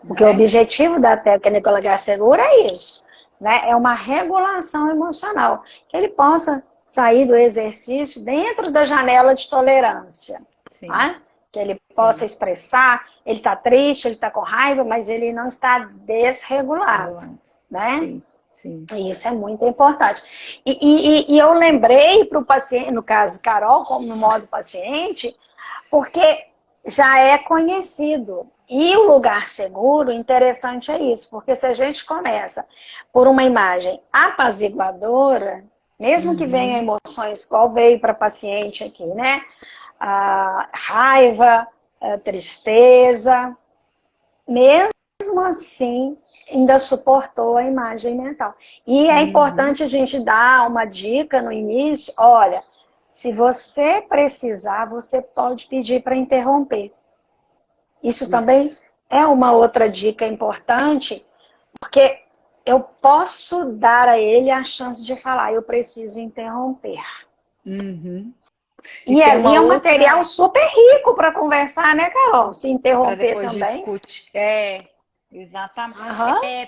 Porque o objetivo da técnica lugar seguro é isso, né? É uma regulação emocional, que ele possa sair do exercício dentro da janela de tolerância, tá? Que ele possa expressar, ele está triste, ele está com raiva, mas ele não está desregulado, né? Sim. Isso é muito importante. E eu lembrei para o paciente, no caso Carol, como no modo paciente, porque já é conhecido. E o lugar seguro, interessante é isso, porque se a gente começa por uma imagem apaziguadora, mesmo que venham emoções, igual veio para paciente aqui, né? A raiva, a tristeza, mesmo assim, ainda suportou a imagem mental. E é importante a gente dar uma dica no início, olha, se você precisar, você pode pedir para interromper. Isso também é uma outra dica importante, porque eu posso dar a ele a chance de falar, eu preciso interromper. E ali é um material super rico para conversar, né, Carol? Se interromper também. Discute. Exatamente.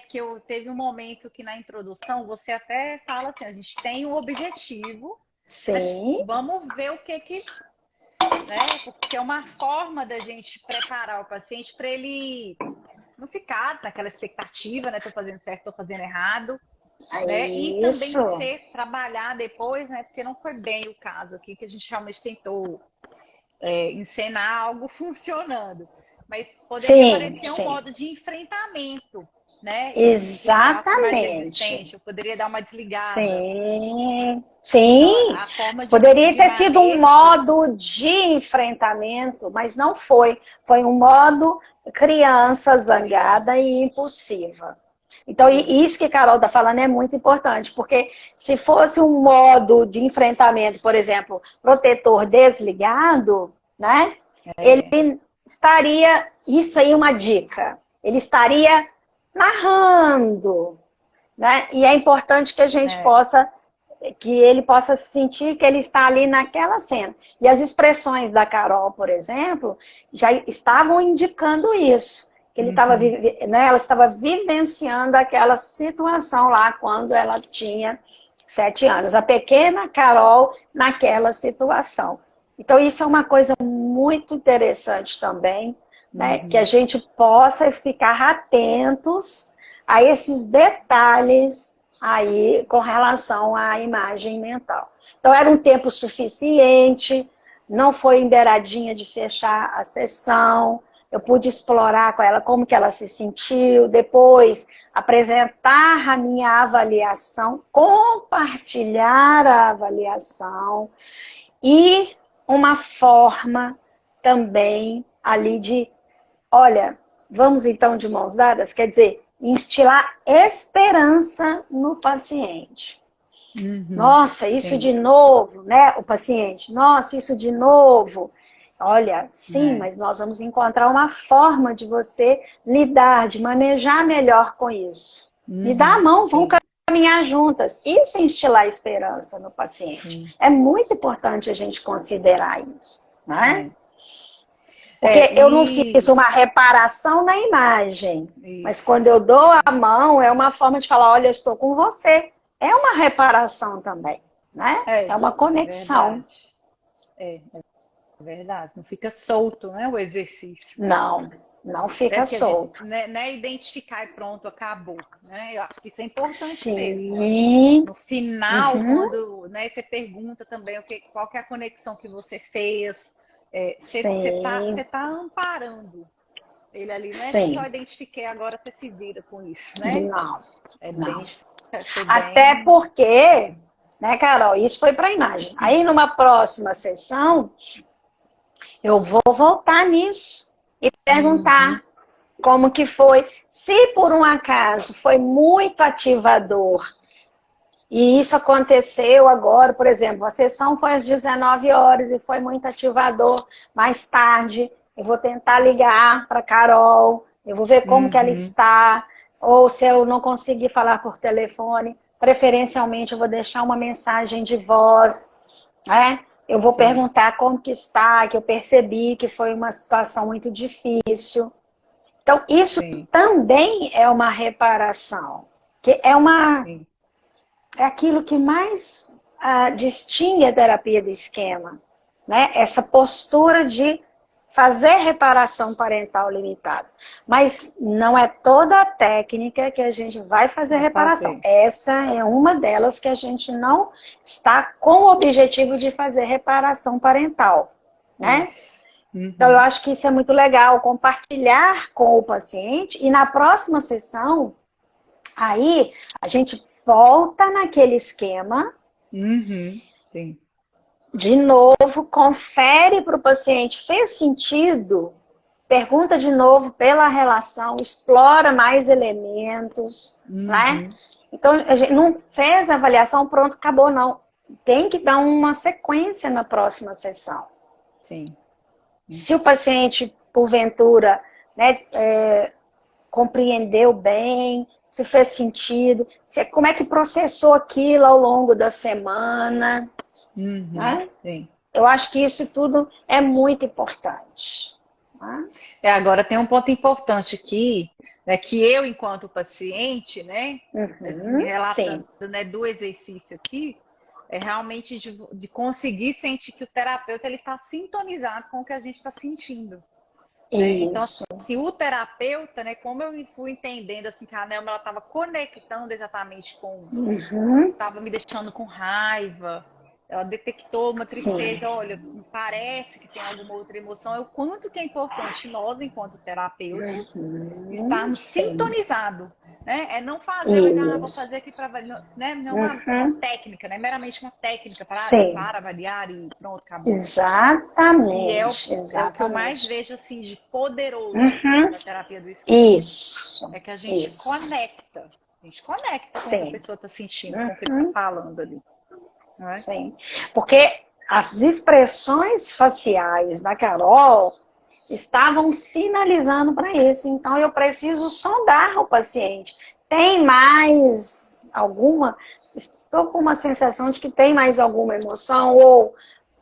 Porque teve um momento que na introdução você até fala assim, a gente tem um objetivo, sim. Vamos ver o que né? Porque é uma forma da gente preparar o paciente para ele não ficar naquela expectativa, né? Tô fazendo certo, tô fazendo errado. Né? E também trabalhar depois, né? Porque não foi bem o caso aqui, que a gente realmente tentou encenar algo funcionando. Mas poderia parecer um modo de enfrentamento. né? Exatamente. Eu poderia dar uma desligada. Sim, Então, sim. a forma Poderia de ter sido um manejo... modo de enfrentamento, mas não foi. Foi um modo criança zangada e impulsiva. Então, isso que a Carol está falando é muito importante, porque se fosse um modo de enfrentamento, por exemplo, protetor desligado, né? Ele estaria, isso aí é uma dica, ele estaria narrando, né? E é importante que a gente que ele possa sentir que ele está ali naquela cena. E as expressões da Carol, por exemplo, já estavam indicando isso. Que ele estava, né, ela estava vivenciando aquela situação lá quando ela tinha 7 anos. A pequena Carol naquela situação. Então, isso é uma coisa muito interessante também, né? Que a gente possa ficar atentos a esses detalhes aí com relação à imagem mental. Então, era um tempo suficiente, não foi embeiradinha de fechar a sessão, eu pude explorar com ela como que ela se sentiu, depois apresentar a minha avaliação, compartilhar a avaliação e uma forma também ali de, olha, vamos então de mãos dadas, quer dizer, instilar esperança no paciente. Nossa, isso de novo, né? O paciente, nossa, isso de novo. Olha, sim, mas nós vamos encontrar uma forma de você lidar, de manejar melhor com isso. Me dá a mão, vamos caminhar juntas. Isso é instilar esperança no paciente. É muito importante a gente considerar isso, né? Porque eu não fiz uma reparação na imagem, mas quando eu dou a mão, é uma forma de falar, olha, eu estou com você. É uma reparação também, né? É uma conexão. É verdade. Não fica solto, né, o exercício. Não fica solto. Gente, né, identificar e pronto, acabou. Né? Eu acho que isso é importante mesmo. No final, quando, né, você pergunta também qual que é a conexão que você fez, você tá amparando ele ali, não é que eu só identifiquei, agora você se vira com isso, né? Não. Até porque, né, Carol, isso foi para a imagem. Aí, numa próxima sessão, eu vou voltar nisso e perguntar como que foi. Se por um acaso foi muito ativador, e isso aconteceu agora, por exemplo, a sessão foi às 19 horas e foi muito ativador, mais tarde eu vou tentar ligar para a Carol, eu vou ver como que ela está, ou se eu não conseguir falar por telefone, preferencialmente eu vou deixar uma mensagem de voz, né? Eu vou perguntar como que está, que eu percebi que foi uma situação muito difícil. Então, isso também é uma reparação, que é aquilo que mais distingue a terapia do esquema, né? Essa postura de fazer reparação parental limitada. Mas não é toda a técnica que a gente vai fazer reparação. Essa é uma delas que a gente não está com o objetivo de fazer reparação parental, né? Então, eu acho que isso é muito legal, compartilhar com o paciente e na próxima sessão, aí a gente volta naquele esquema, de novo, confere para o paciente, fez sentido? Pergunta de novo pela relação, explora mais elementos, né? Então, a gente não fez a avaliação, pronto, acabou, não. Tem que dar uma sequência na próxima sessão. Se o paciente, porventura, né, compreendeu bem, se fez sentido, como é que processou aquilo ao longo da semana, né? Eu acho que isso tudo é muito importante. Né? Agora tem um ponto importante aqui, né, que eu, enquanto paciente, né, assim, relatando, né, do exercício aqui, é realmente de conseguir sentir que o terapeuta ele está sintonizado com o que a gente está sentindo. Né? Então, assim, o terapeuta, né, como eu fui entendendo assim, que a Nelma estava conectando exatamente com estava me deixando com raiva, ela detectou uma tristeza, sim. olha, parece que tem alguma outra emoção, é o quanto que é importante nós, enquanto terapeutas, estarmos Sim. sintonizados, né? É não fazer, mas vou Isso. fazer aqui para avaliar, né? Não uma técnica, né? Meramente uma técnica Sim. para avaliar e pronto, acabou. Que Exatamente, é o que eu mais exatamente. vejo assim de poderoso na terapia do esquema. Isso. É que a gente Isso. conecta. A gente conecta com o que a Sim. pessoa está sentindo, com o que ele está falando ali. Não é? Sim. Porque as expressões faciais da Carol estavam sinalizando para isso. Então, eu preciso sondar o paciente. Tem mais alguma? Estou com uma sensação de que tem mais alguma emoção ou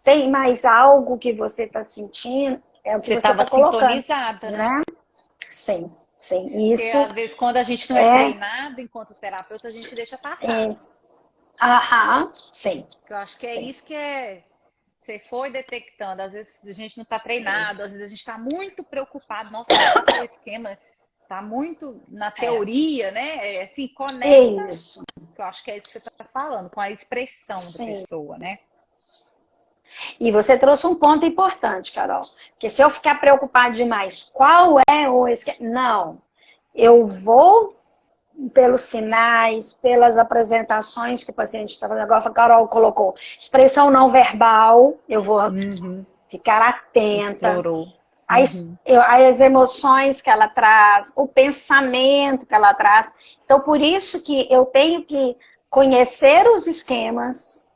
tem mais algo que você está sentindo. É o que Você você estava está colocando, sintonizada, né? né? Sim, sim. Porque Isso às vezes quando a gente não é é... treinado enquanto terapeuta, a gente deixa passar. é aham, sim, Eu acho que é sim. isso que é. Você foi detectando, às vezes a gente não está treinado, às Isso. vezes a gente está muito preocupado, nossa, voltar para o esquema, está muito na teoria, né? É, assim, conecta, Isso, que eu acho que é isso que você está falando, com a expressão da sim. pessoa, né? E você trouxe um ponto importante, Carol. Porque se eu ficar preocupado demais, qual é o esquema? Não. Eu vou pelos sinais, pelas apresentações que o paciente está fazendo. Agora a Carol colocou expressão não verbal, eu vou ficar atenta. Explorou. As emoções que ela traz, o pensamento que ela traz. Então, por isso que eu tenho que conhecer os esquemas,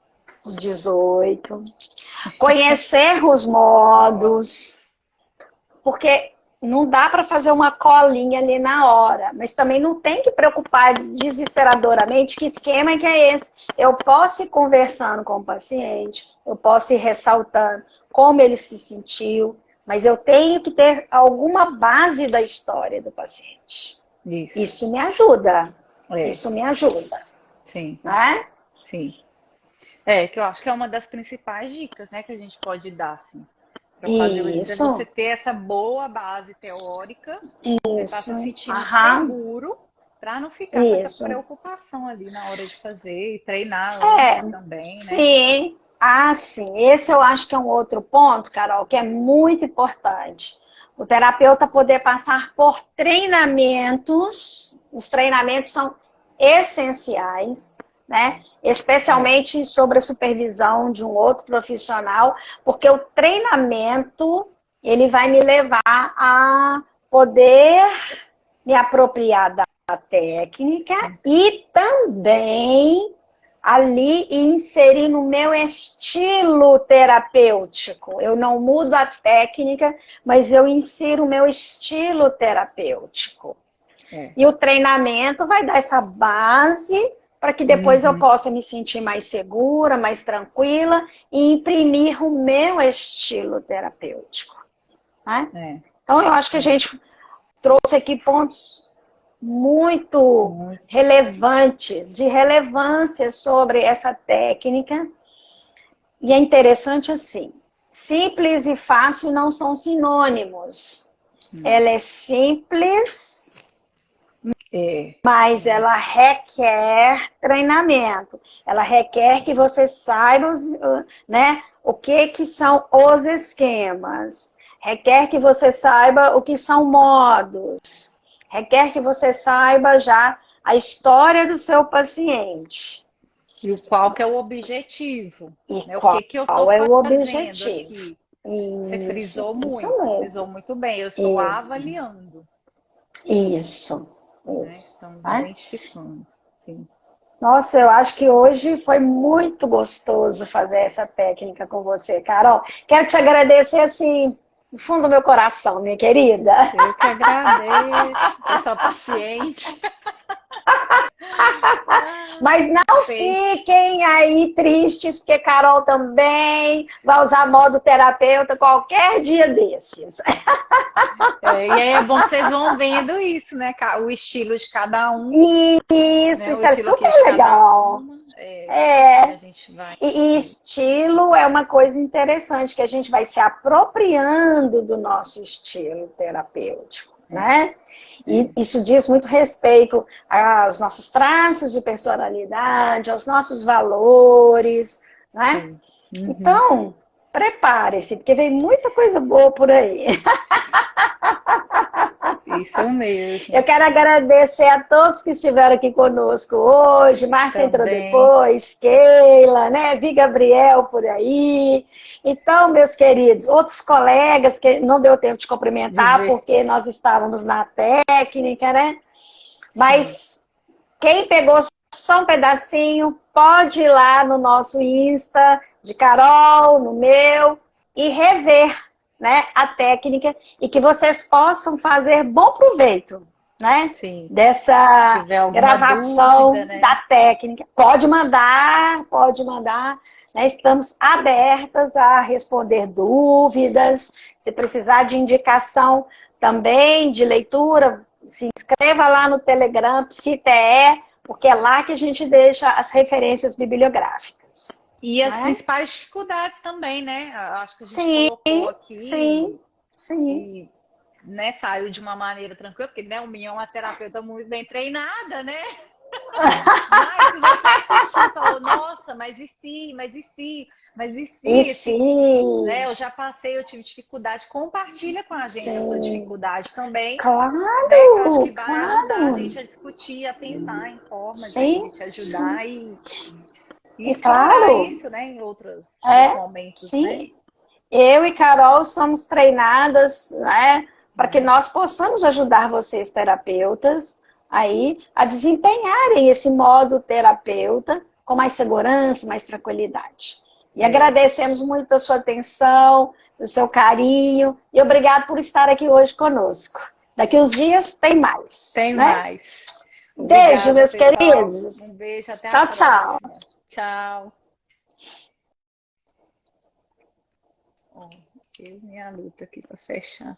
os 18, conhecer os modos, porque não dá para fazer uma colinha ali na hora, mas também não tem que preocupar desesperadoramente que esquema é que é esse. Eu posso ir conversando com o paciente, eu posso ir ressaltando como ele se sentiu, mas eu tenho que ter alguma base da história do paciente. Isso me ajuda. Isso me ajuda. Sim. Né? Sim. É, que eu acho que é uma das principais dicas, né, que a gente pode dar, assim. Para fazer é você ter essa boa base teórica, você está se sentindo seguro para não ficar com essa preocupação ali na hora de fazer e treinar antes também, né? Sim. Ah, sim. Esse eu acho que é um outro ponto, Carol, que é muito importante. O terapeuta poder passar por treinamentos, os treinamentos são essenciais, né? Especialmente sobre a supervisão de um outro profissional, porque o treinamento, ele vai me levar a poder me apropriar da técnica e também ali inserir no meu estilo terapêutico. Eu não mudo a técnica, mas eu insiro o meu estilo terapêutico. E o treinamento vai dar essa base para que depois eu possa me sentir mais segura, mais tranquila e imprimir o meu estilo terapêutico. Né? Então, eu acho que a gente trouxe aqui pontos muito relevantes, de relevância sobre essa técnica. E é interessante assim, simples e fácil não são sinônimos. Ela é simples, mas ela requer treinamento. Ela requer que você saiba, né, o que são os esquemas. Requer que você saiba o que são modos. Requer que você saiba já a história do seu paciente. E qual que é o objetivo. E né? qual o que eu estou é o fazendo objetivo. aqui. Isso, Você frisou isso muito. mesmo. Frisou muito bem. Eu estou avaliando. Isso. Né? Estamos identificando. Sim. Nossa, eu acho que hoje foi muito gostoso fazer essa técnica com você, Carol. Quero te agradecer, assim, do fundo do meu coração, minha querida. Eu que agradeço. Eu sou paciente. Mas não fiquem aí tristes, porque Carol também vai usar modo terapeuta qualquer dia desses. E aí é bom que vocês vão vendo isso, né? O estilo de cada um. Isso, né? isso é super legal. A gente vai... E estilo é uma coisa interessante, que a gente vai se apropriando do nosso estilo terapêutico, né? E isso diz muito respeito aos nossos traços de personalidade, aos nossos valores, né? Uhum. Então, prepare-se, porque vem muita coisa boa por aí. Isso mesmo. Eu quero agradecer a todos que estiveram aqui conosco hoje. Márcia entrou depois, Keila, né? Vi Gabriel por aí. Então, meus queridos, outros colegas que não deu tempo de cumprimentar, porque nós estávamos na técnica, né? Mas quem pegou só um pedacinho, pode ir lá no nosso Insta, de Carol, no meu, e rever, né, a técnica, e que vocês possam fazer bom proveito, né? Sim. Dessa gravação dúvida, né? da técnica. Pode mandar, né? Estamos abertas a responder dúvidas. Se precisar de indicação também, de leitura, se inscreva lá no Telegram, PsiTE, porque é lá que a gente deixa as referências bibliográficas. E as principais dificuldades também, né? Acho que a gente colocou aqui. Sim. E, né, saiu de uma maneira tranquila, porque, né, o Minha é uma terapeuta muito bem treinada, né? Mas se você assistiu e falou, nossa, mas e se, né? Eu já passei, eu tive dificuldade. Compartilha com a gente a sua dificuldade também. Claro, né? Eu acho que vai ajudar a gente a discutir, a pensar em formas de te ajudar e explorar isso, né, em outros momentos, né? Eu e Carol somos treinadas, né, para que nós possamos ajudar vocês, terapeutas, aí a desempenharem esse modo terapeuta com mais segurança, mais tranquilidade. E agradecemos muito a sua atenção, o seu carinho, e obrigado por estar aqui hoje conosco. Daqui uns dias tem mais. Tem mais. Obrigada, beijo, meus queridos. Um beijo, até tchau, a próxima. Tchau. Tchau. Ó, minha luta aqui para fechar.